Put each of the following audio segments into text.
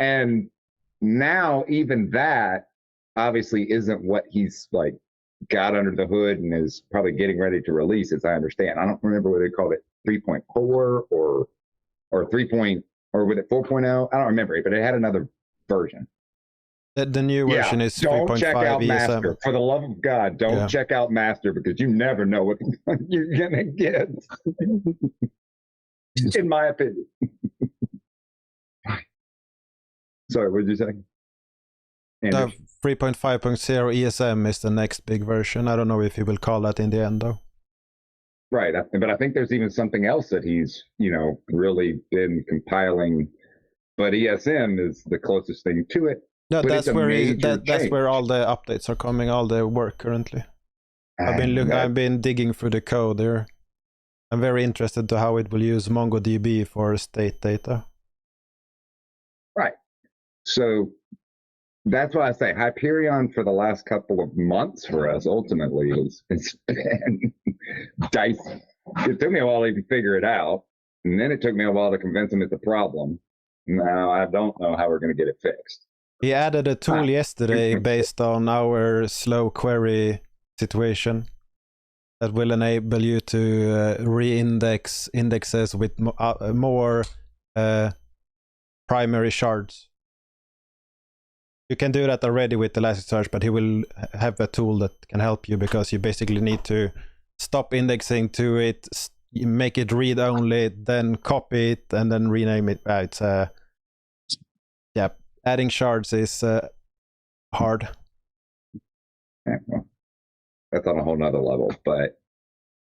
And now even that obviously isn't what he's like got under the hood and is probably getting ready to release, as I understand. I don't remember what they called it, 3.4 or 3. Or with it 4.0. I don't remember it, but it had another version. The new version is 3.5 Don't check out ESM. Master. For the love of God, don't check out Master, because you never know what you're gonna get. In my opinion. Sorry, what did you say? The 3.5.0 ESM is the next big version. I don't know if he will call that in the end, though. Right, but I think there's even something else that he's, really been compiling. But ESM is the closest thing to it. No, that's where all the updates are coming, all the work currently. I've been digging through the code there. I'm very interested to how it will use MongoDB for state data. Right. So that's why I say Hyperion for the last couple of months for us ultimately it's been dicey. It took me a while to even figure it out, and then it took me a while to convince him it's a problem. Now I don't know how we're going to get it fixed. He added a tool yesterday based on our slow query situation that will enable you to re-index indexes with more primary shards. You can do that already with Elasticsearch, but he will have a tool that can help you, because you basically need to stop indexing to it, make it read only, then copy it, and then rename it. It's adding shards is hard. Yeah, well, that's on a whole nother level, but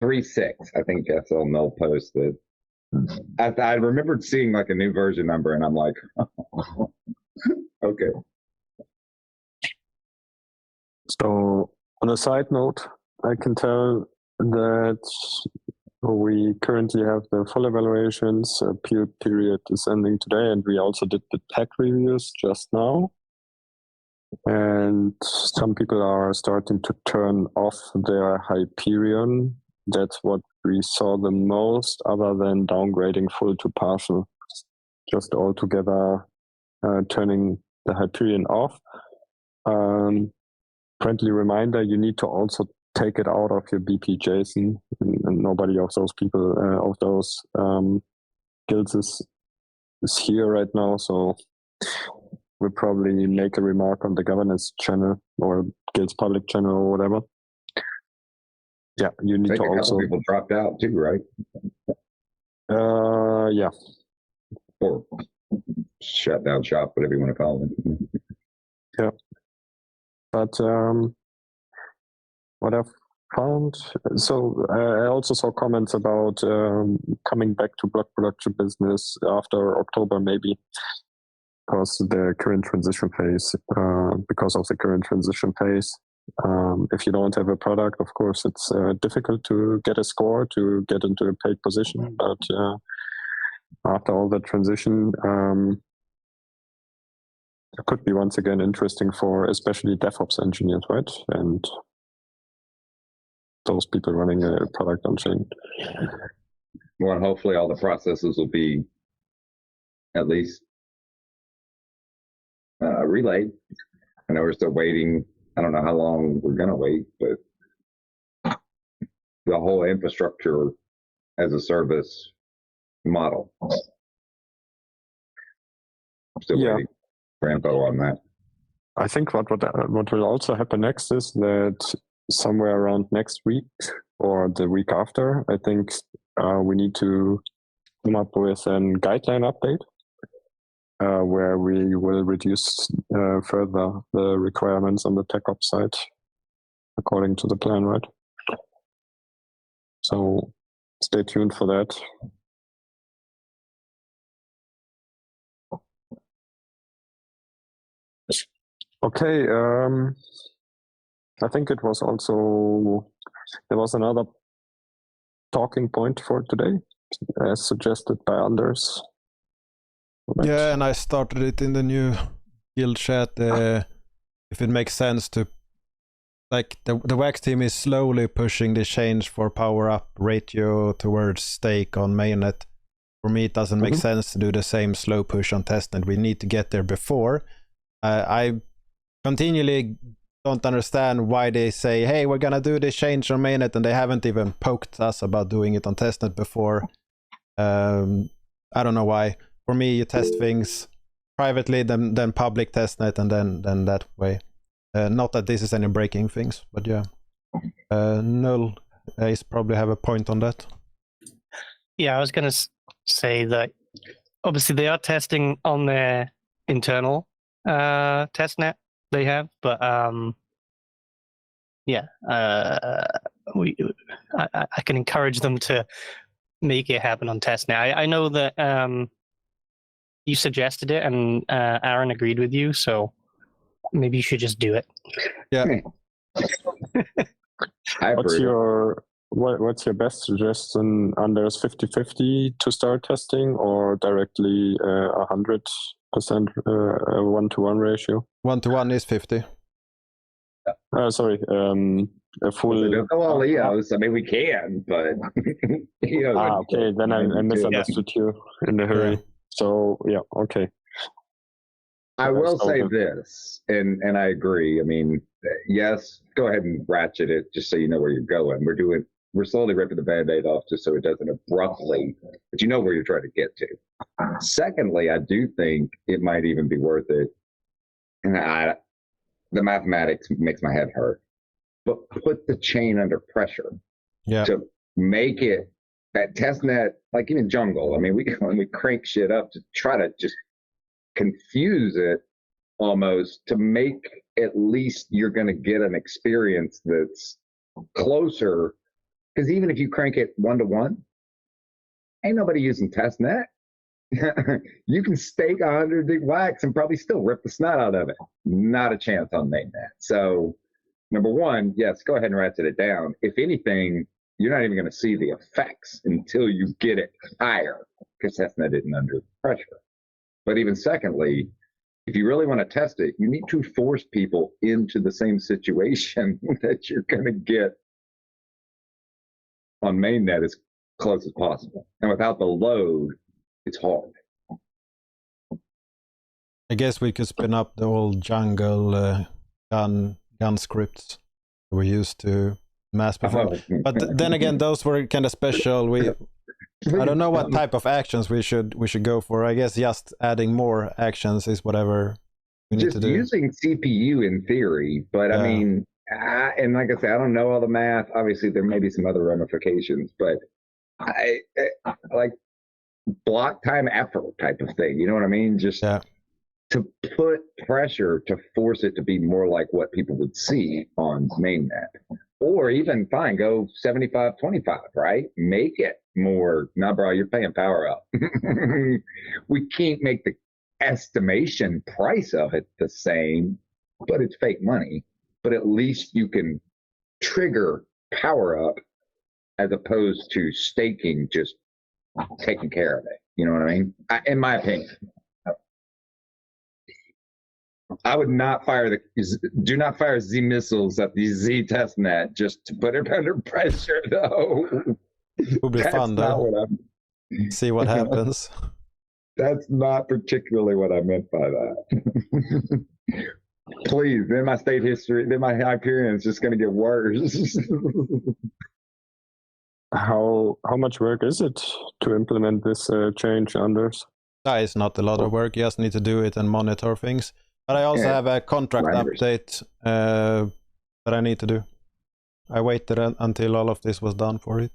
3.6, I think SL Null posted. I remembered seeing like a new version number, and I'm like, okay. So on a side note, I can tell that we currently have the full evaluations. Appeal period is ending today, and we also did the tech reviews just now. And some people are starting to turn off their Hyperion. That's what we saw the most, other than downgrading full to partial. Just altogether turning the Hyperion off. Friendly reminder, you need to also take it out of your BP JSON, and nobody of those people, of those guilds is here right now, so we'll probably make a remark on the governance channel or guild's public channel or whatever. Yeah, you need to also... people dropped out too, right? Yeah. Or shut down shop, whatever you want to call it. Yeah. But what I've found, so I also saw comments about coming back to block production business after October, maybe, because the current transition phase. If you don't have a product, of course, it's difficult to get a score to get into a paid position. But after all the transition, it could be once again interesting for especially DevOps engineers, right? And those people running a product on chain. Well, hopefully all the processes will be at least relayed. I know we're still waiting. I don't know how long we're going to wait, but the whole infrastructure as a service model. I'm still waiting for info on that. I think what will also happen next is that somewhere around next week or the week after, I think we need to come up with a guideline update where we will reduce further the requirements on the TechOps side according to the plan, right? So stay tuned for that. Okay, I think it was also, there was another talking point for today, as suggested by others. Yeah, and I started it in the new guild chat. If it makes sense to, like, the wax team is slowly pushing the change for power up ratio towards stake on mainnet. For me, it doesn't make sense to do the same slow push on testnet. We need to get there before. I continually don't understand why they say, hey, we're gonna do this change on mainnet, and they haven't even poked us about doing it on testnet before. I don't know why. For me, you test things privately, then public testnet, and then that way. Not that this is any breaking things, but yeah. Null Ace probably have a point on that. Yeah, I was going to say that obviously they are testing on their internal testnet they have, but yeah, I can encourage them to make it happen on testnet. I know that you suggested it, and Aaron agreed with you, so maybe you should just do it. Yeah. What's your best suggestion? Under 50-50 to start testing, or directly 100% 1-to-1 ratio? 1-to-1 is 50. Sorry, a full. Well, Leos. I mean, we can, but. Okay. Then I misunderstood you in the hurry. Yeah. So yeah, okay. I will say this, and I agree. I mean, yes, go ahead and ratchet it just so you know where you're going. We're slowly ripping the Band-Aid off just so it doesn't abruptly, but you know where you're trying to get to. Secondly, I do think it might even be worth it. And the mathematics makes my head hurt, but put the chain under pressure to make it that testnet, like even jungle. I mean, we crank shit up to try to just confuse it almost to make at least you're going to get an experience that's closer. Because even if you crank it 1-to-1, ain't nobody using testnet. You can stake 100 big wax and probably still rip the snot out of it. Not a chance on mainnet. So, number one, yes, go ahead and ratchet it down. If anything, you're not even going to see the effects until you get it higher, because testnet isn't under pressure. But even secondly, if you really want to test it, you need to force people into the same situation that you're going to get on mainnet as close as possible. And without the load, it's hard. I guess we could spin up the old jungle gun scripts we used to mass before. But then again, those were kind of special. I don't know what type of actions we should go for. I guess just adding more actions is whatever we need to do. Just using CPU in theory, but I mean, and like I said, I don't know all the math. Obviously, there may be some other ramifications, but I like block time effort type of thing. You know what I mean? Just to put pressure to force it to be more like what people would see on mainnet. Or even, fine, go 75-25, right? Make it more. Nah, bro, you're paying power up. We can't make the estimation price of it the same, but it's fake money. But at least you can trigger power up as opposed to staking, just taking care of it. You know what I mean? In my opinion. I would not do not fire Z missiles at the Z testnet just to put it under pressure, though. It would be fun, though. See what happens. That's not particularly what I meant by that. Please, then my state history, then my Hyperion is just going to get worse. How much work is it to implement this change, Anders? It's not a lot of work. You just need to do it and monitor things. But I also have a contract update that I need to do. I waited until all of this was done for it.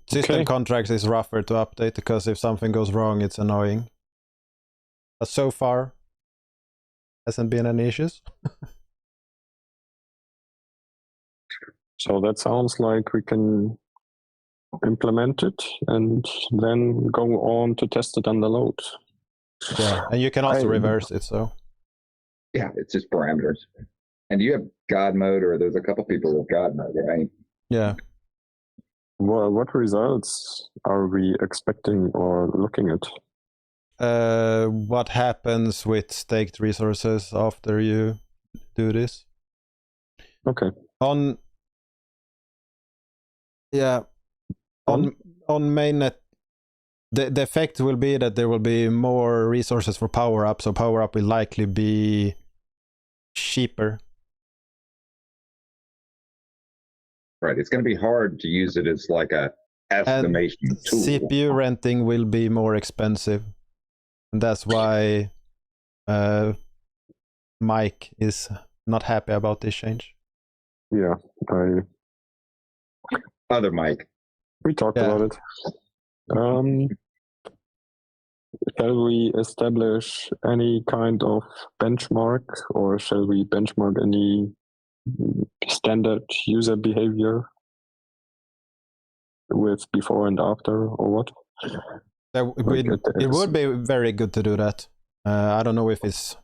System contracts is rougher to update because if something goes wrong, it's annoying. But so far, hasn't been any issues. So that sounds like we can implement it and then go on to test it under load. Yeah, and you can also reverse it, so. Yeah, it's just parameters. And you have God mode, or there's a couple people with God mode, right? Yeah. Well, what results are we expecting or looking at? What happens with staked resources after you do this? Okay. On on mainnet, the effect will be that there will be more resources for power up, so power up will likely be cheaper. Right. It's going to be hard to use it as like a estimation tool. CPU renting will be more expensive, and that's why Mike is not happy about this change. Yeah, Other Mike. we talked about it. Shall we establish any kind of benchmark, or shall we benchmark any standard user behavior with before and after, or what? It would be very good to do that. I don't know if it's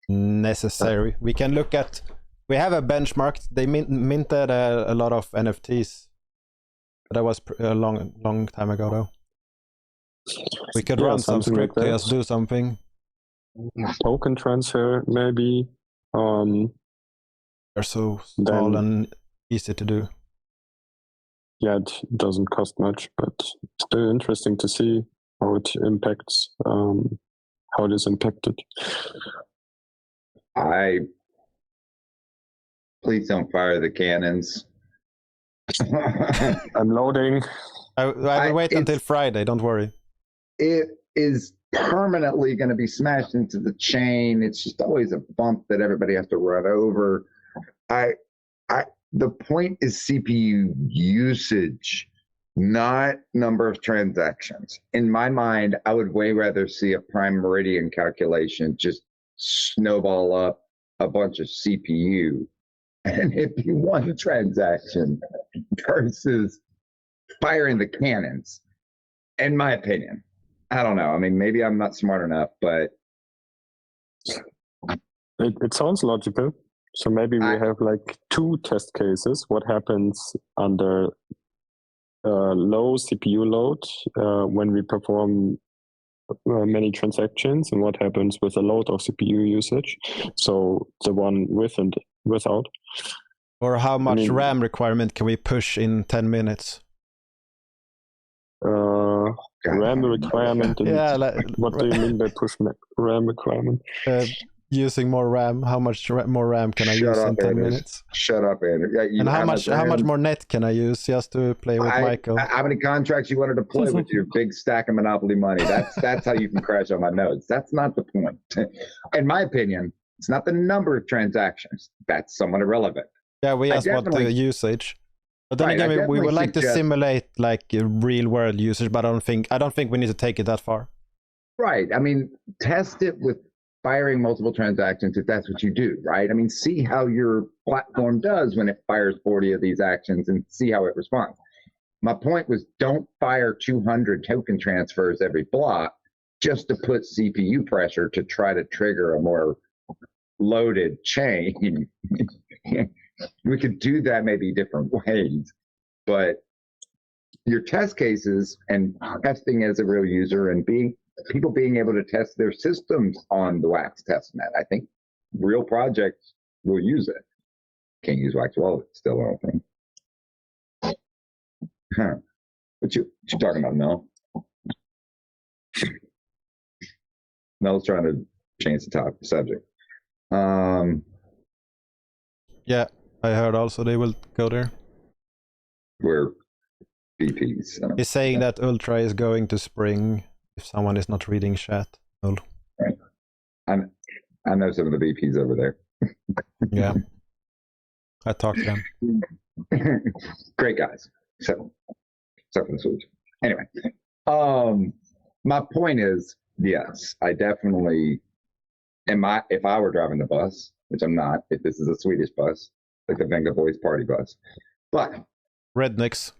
necessary. We can look at. We have a benchmark. They minted a lot of NFTs. That was a long time ago, though. We could run some script to just do something. Token transfer, maybe. They're so small and easy to do. Yeah, it doesn't cost much, but still interesting to see how it impacts, how it is impacted. Please don't fire the cannons. I'm loading. I will wait until Friday, don't worry. It is permanently going to be smashed into the chain. It's just always a bump that everybody has to run over. The point is CPU usage, not number of transactions. In my mind, I would way rather see a prime meridian calculation just snowball up a bunch of CPU and it be one transaction versus firing the cannons, in my opinion. I don't know. I mean, maybe I'm not smart enough, but it sounds logical. So maybe we have like 2 test cases. What happens under low CPU load when we perform many transactions, and what happens with a lot of CPU usage? So the one with and without. Or how much RAM requirement can we push in 10 minutes? RAM requirement. Yeah, what do you mean by push RAM requirement? Using more RAM. How much more RAM can I use in 10 minutes? Shut up, Andrew. Yeah, and how much more net can I use just to play with Michael? How many contracts you wanted to play with your big stack of Monopoly money? That's how you can crash on my nodes. That's not the point. In my opinion, it's not the number of transactions. That's somewhat irrelevant. Yeah, we just want the usage. But then again, we would like to simulate like real world usage, but I don't think we need to take it that far. Right. I mean, test it with firing multiple transactions if that's what you do, right? I mean, see how your platform does when it fires 40 of these actions and see how it responds. My point was, don't fire 200 token transfers every block just to put CPU pressure to try to trigger a more loaded chain. We could do that maybe different ways, but your test cases and testing as a real user and people being able to test their systems on the Wax testnet. I think real projects will use it. Can't use Wax Wallet still, I don't think. Huh. What you talking about, Mel? Mel's trying to change the subject. Yeah, I heard also they will go there. We're BPs. He's saying that Ultra is going to spring if someone is not reading chat. Right. I know some of the BPs over there. Yeah. I talked to them. Great guys. So for the switch. Anyway, my point is, yes, I definitely if I were driving the bus, which I'm not, if this is a Swedish bus, like the Venga Boys party bus, but rednecks.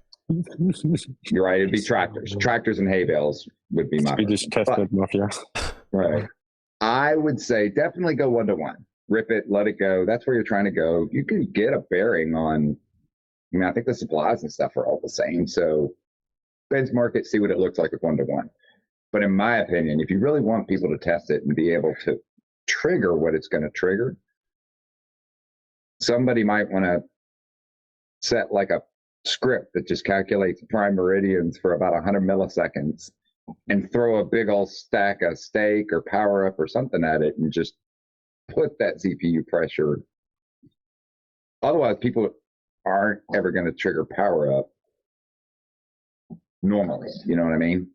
You're right, it'd be tractors. Tractors and hay bales would be my Swedish testnet mafia. Right. I would say definitely go 1-to-1. Rip it, let it go. That's where you're trying to go. You can get a bearing on, I mean, I think the supplies and stuff are all the same. So benchmark it, see what it looks like at 1-to-1. But in my opinion, if you really want people to test it and be able to trigger what it's going to trigger, somebody might want to set like a script that just calculates prime meridians for about 100 milliseconds and throw a big old stack of steak or power up or something at it and just put that CPU pressure. Otherwise, people aren't ever going to trigger power up normally. You know what I mean?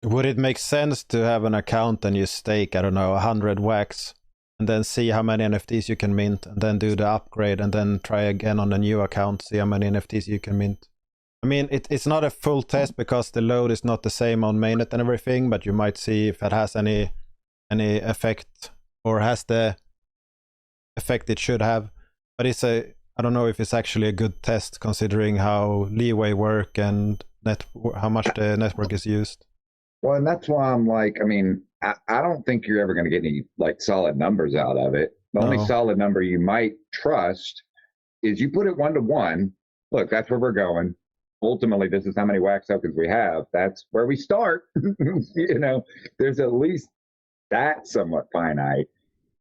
Would it make sense to have an account and you stake, I don't know, 100 wax and then see how many NFTs you can mint and then do the upgrade and then try again on a new account, see how many NFTs you can mint? I mean, it's not a full test because the load is not the same on mainnet and everything, but you might see if it has any effect or has the effect it should have. But I don't know if it's actually a good test considering how leeway work and how much the network is used. Well, and that's why I'm like, I mean, I don't think you're ever going to get any like solid numbers out of it. The only solid number you might trust is you put it 1-to-1. Look, that's where we're going. Ultimately, this is how many wax tokens we have. That's where we start. You know, there's at least that somewhat finite.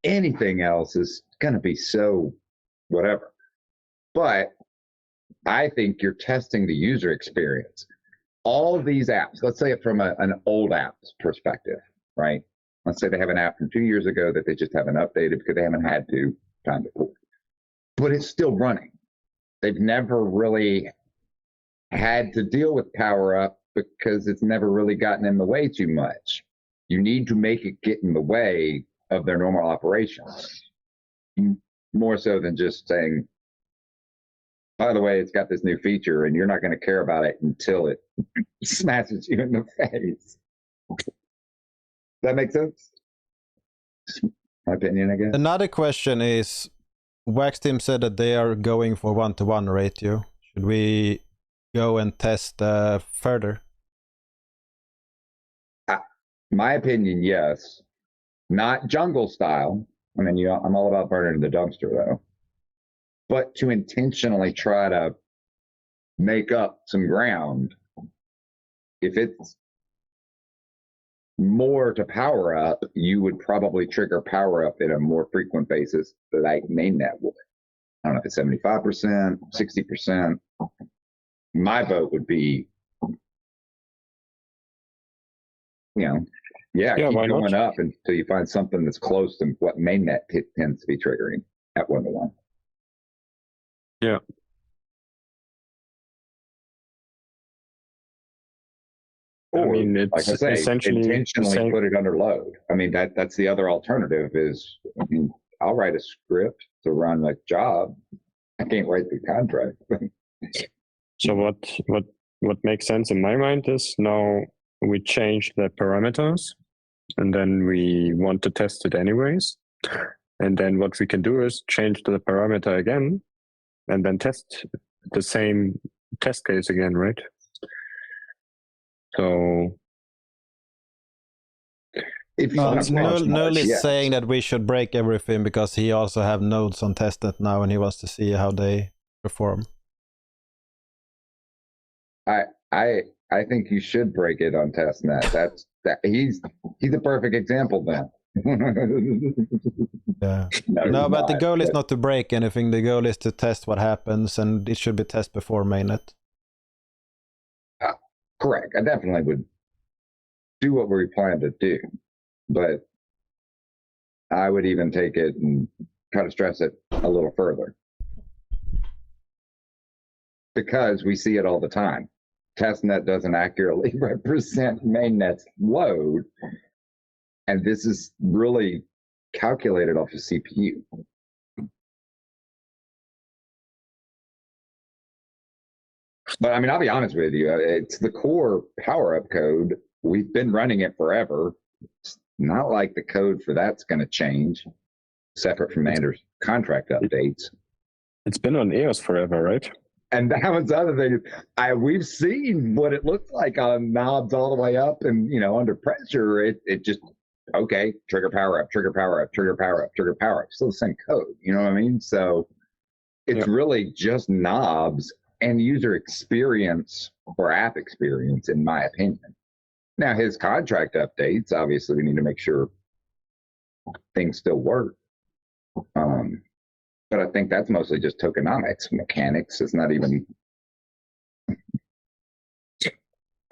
Anything else is going to be so whatever. But I think you're testing the user experience. All of these apps, let's say it from an old app's perspective, right? Let's say they have an app from 2 years ago that they just haven't updated because they haven't had to time before. But it's still running. They've never really had to deal with power up because it's never really gotten in the way too much. You need to make it get in the way of their normal operations. More so than just saying, by the way, it's got this new feature and you're not going to care about it until it smashes you in the face. Does that make sense? My opinion, I guess. Another question is, Wax Team said that they are going for 1-to-1 ratio. Should we go and test further? My opinion, yes. Not jungle style. I mean, I'm all about burning the dumpster, though. But to intentionally try to make up some ground, if it's more to power up, you would probably trigger power up in a more frequent basis like mainnet would. I don't know if it's 75%, 60%. My vote would be, keep going up until you find something that's close to what mainnet tends to be triggering at 1-to-1. Yeah. Or, I mean, it's like I say, essentially intentionally put it under load. I mean, that's the other alternative is, I mean, I'll write a script to run a job. I can't write the contract. So what makes sense in my mind is now we change the parameters and then we want to test it anyways. And then what we can do is change the parameter again and then test the same test case again, right? So if you Null is saying that we should break everything because he also have nodes on testnet now and he wants to see how they perform. I think you should break it on testnet. He's a perfect example then. Yeah. No, but the goal is not to break anything. The goal is to test what happens, and it should be tested before mainnet. Correct. I definitely would do what we plan to do, but I would even take it and try to stress it a little further because we see it all the time. Testnet doesn't accurately represent mainnet's load, and this is really calculated off of CPU. But I mean, I'll be honest with you, it's the core power-up code. We've been running it forever. It's not like the code for that's going to change, separate from Anders' contract updates. It's been on EOS forever, right? And that was the other thing. We've seen what it looks like on knobs all the way up, and under pressure, it just trigger power up, trigger power up, trigger power up, trigger power up. Still the same code, you know what I mean? So it's really just knobs and user experience or app experience, in my opinion. Now, his contract updates, obviously, we need to make sure things still work. But I think that's mostly just tokenomics. Mechanics is not even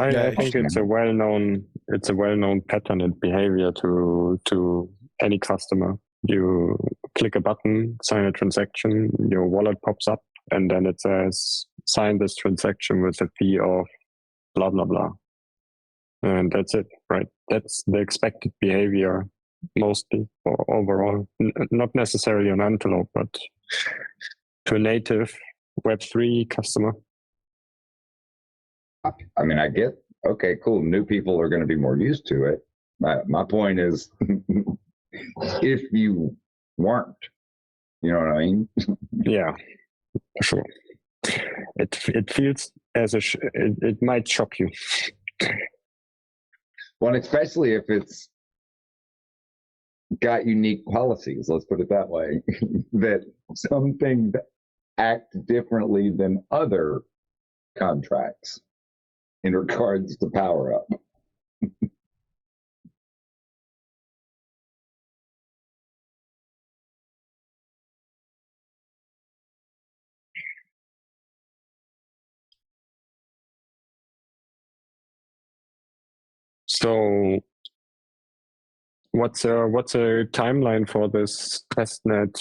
I think it's a well-known pattern and behavior to any customer. You click a button, sign a transaction, your wallet pops up, and then it says sign this transaction with a fee of blah blah blah, and that's it, right? That's the expected behavior mostly, or overall, not necessarily on Antelope, but to a native Web3 customer. I mean, I get, okay, cool. New people are going to be more used to it. My point is, if you weren't, you know what I mean? Yeah, sure. It feels as it might shock you. Well, especially if it's got unique policies, let's put it that way, that some things act differently than other contracts in regards to power up. So what's a timeline for this testnet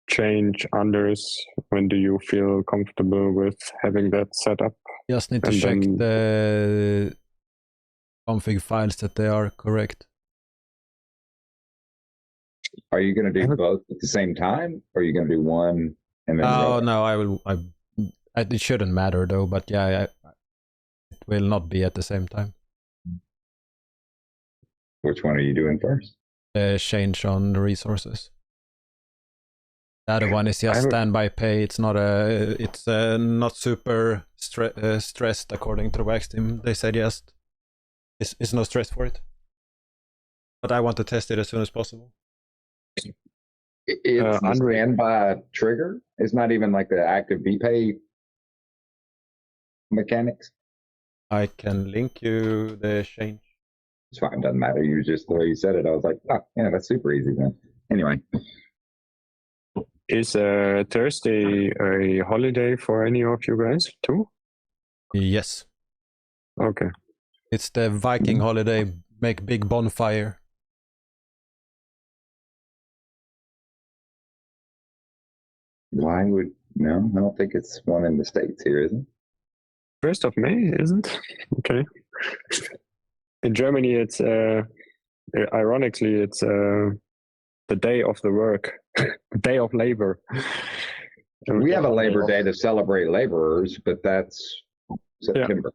change, Anders? When do you feel comfortable with having that set up? Just need to And check then- the config files that they are correct. Are you going to do both at the same time? Or are you going to do one and then the Oh other? no, I will. It shouldn't matter though. But yeah, it will not be at the same time. Which one are you doing first? Change on the resources. The other one is just standby pay. It's not not super stressed according to the wax team. They said yes. It's no stress for it. But I want to test it as soon as possible. It's the standby trigger. It's not even like the active VPay mechanics. I can link you the change. It's fine, doesn't matter. You just, the way you said it, I was like, oh, yeah, that's super easy then. Anyway. Is Thursday a holiday for any of you guys too? Yes. Okay. It's the Viking holiday. Make big bonfire. Why would, no, I don't think it's one in the States here, is it? 1st of May, isn't? Okay. In Germany, it's ironically, it's the day of the work, the day of labor. We have a Labor Day to celebrate laborers, but that's September.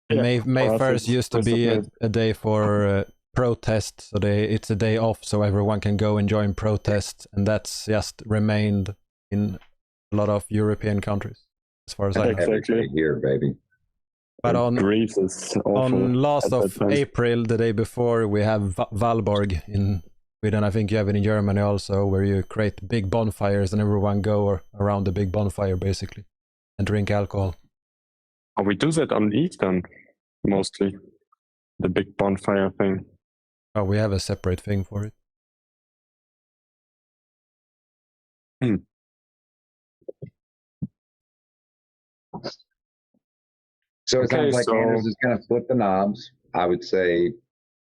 Yeah. May For us, 1st used to be a day for protest, so it's a day off, so everyone can go and join protest, and that's just remained in a lot of European countries, as far as I know. Exactly. Here, baby. But on Greece is awful on last of time. April, the day before, we have Valborg in Sweden. I think you have it in Germany also, where you create big bonfires and everyone go around the big bonfire basically and drink alcohol. Oh, we do that on Eastern mostly, the big bonfire thing. Oh, we have a separate thing for it. So it sounds like Anders is going to flip the knobs. I would say,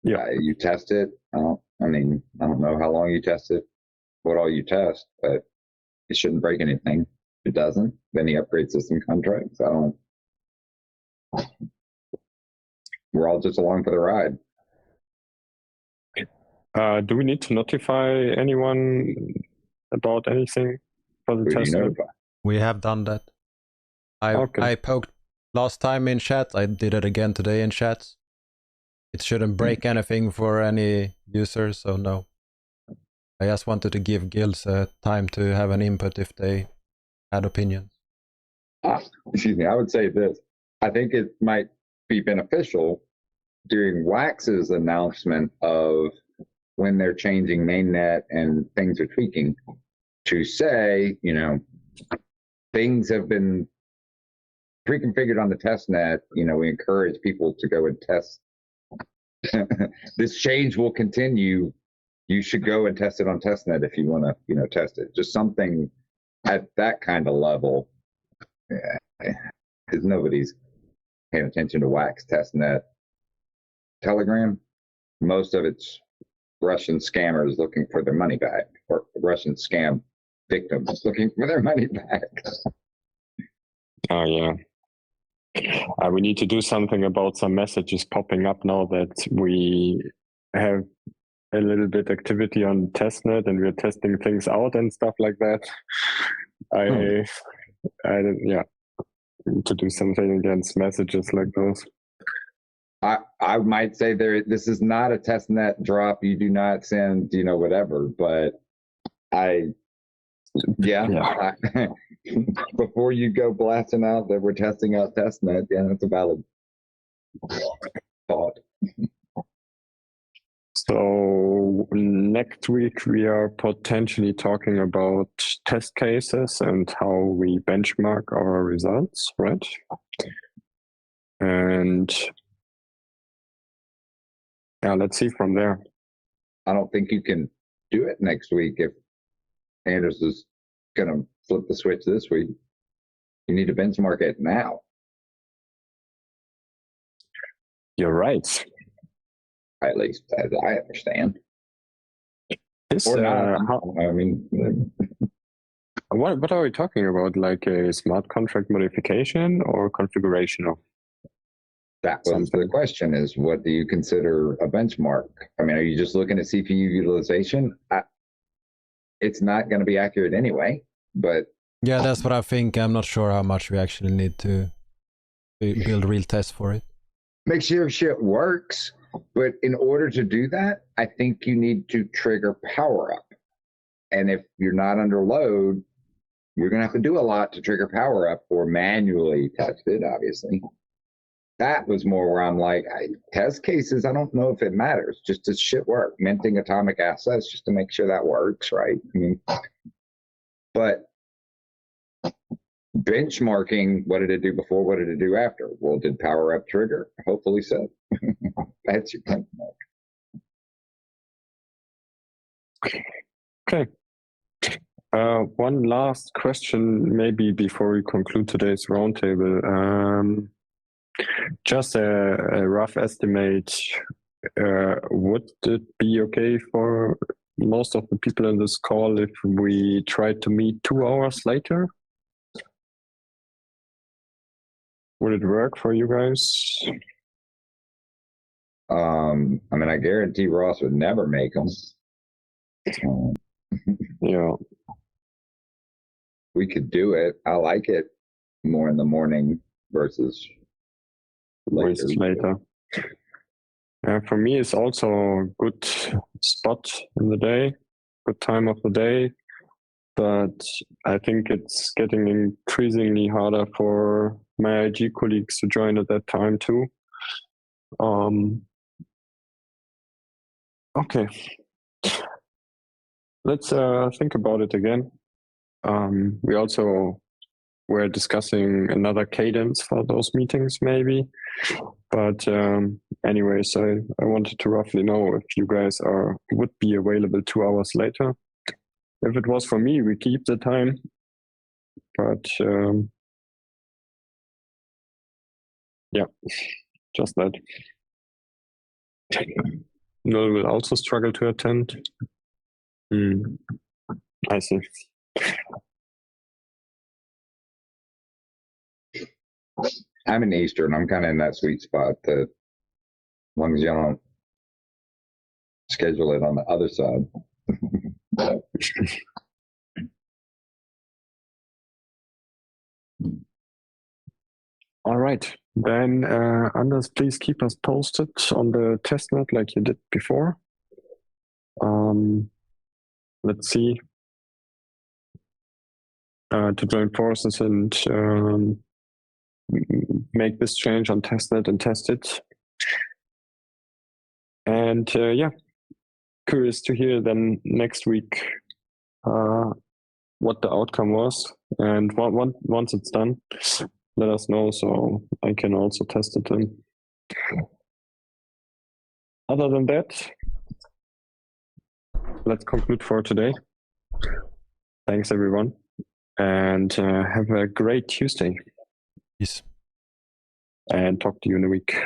you test it. I mean, I don't know how long you test it, what all you test, but it shouldn't break anything. If it doesn't, then he upgrades system contracts. We're all just along for the ride. Do we need to notify anyone about anything for the test? We have done that. I poked last time in chat. I did it again today in chats. It shouldn't break anything for any users, so no. I just wanted to give guilds time to have an input if they had opinions. Excuse me, I would say this. I think it might be beneficial during Wax's announcement of when they're changing mainnet and things are tweaking to say, things have been pre-configured on the testnet. We encourage people to go and test. This change will continue. You should go and test it on testnet if you want to, test it. Just something at that kind of level. Because nobody's paying attention to Wax testnet Telegram, most of it's Russian scammers looking for their money back, or Russian scam victims looking for their money back. Oh yeah. We need to do something about some messages popping up now that we have a little bit activity on testnet and we're testing things out and stuff like that. I need to do something against messages like those. I might say this is not a testnet drop. You do not send, whatever, but before you go blasting out that we're testing out testnet, that's a valid thought. So next week we are potentially talking about test cases and how we benchmark our results, right? And let's see from there. I don't think you can do it next week if Anders is going to flip the switch this week. You need to benchmark it now. You're right. At least as I understand. What are we talking about? Like a smart contract modification or configuration of? That was the question, is what do you consider a benchmark? I mean, are you just looking at CPU utilization? It's not going to be accurate anyway, but. Yeah, that's what I think. I'm not sure how much we actually need to build real tests for it. Make sure shit works. But in order to do that, I think you need to trigger power up. And if you're not under load, you're going to have to do a lot to trigger power up or manually test it, obviously. That was more where I'm like, test cases, I don't know if it matters. Just does shit work? Minting atomic assets just to make sure that works, right? I mean, but benchmarking, what did it do before? What did it do after? Well, did power up trigger? Hopefully so. That's your benchmark. Okay. One last question, maybe before we conclude today's roundtable. Just a rough estimate. Would it be okay for most of the people in this call if we tried to meet 2 hours later? Would it work for you guys? I mean, I guarantee Ross would never make them. Yeah. We could do it. I like it more in the morning versus later. For me, it's also a good spot in the day, good time of the day. But I think it's getting increasingly harder for my IG colleagues to join at that time too. Okay. Let's think about it again. We also were discussing another cadence for those meetings maybe. But anyways, I wanted to roughly know if you guys would be available 2 hours later. If it was for me, we keep the time. But yeah, just that. Null will also struggle to attend. I see. I'm in Eastern. I'm kind of in that sweet spot that as long as you don't schedule it on the other side. All right. Then, Anders, please keep us posted on the testnet like you did before. Let's see. To join forces and make this change on testnet and test it. And yeah, curious to hear then next week what the outcome was. And once it's done, let us know so I can also test it then. Other than that, let's conclude for today. Thanks everyone, and have a great Tuesday. Peace. and talk to you in a week.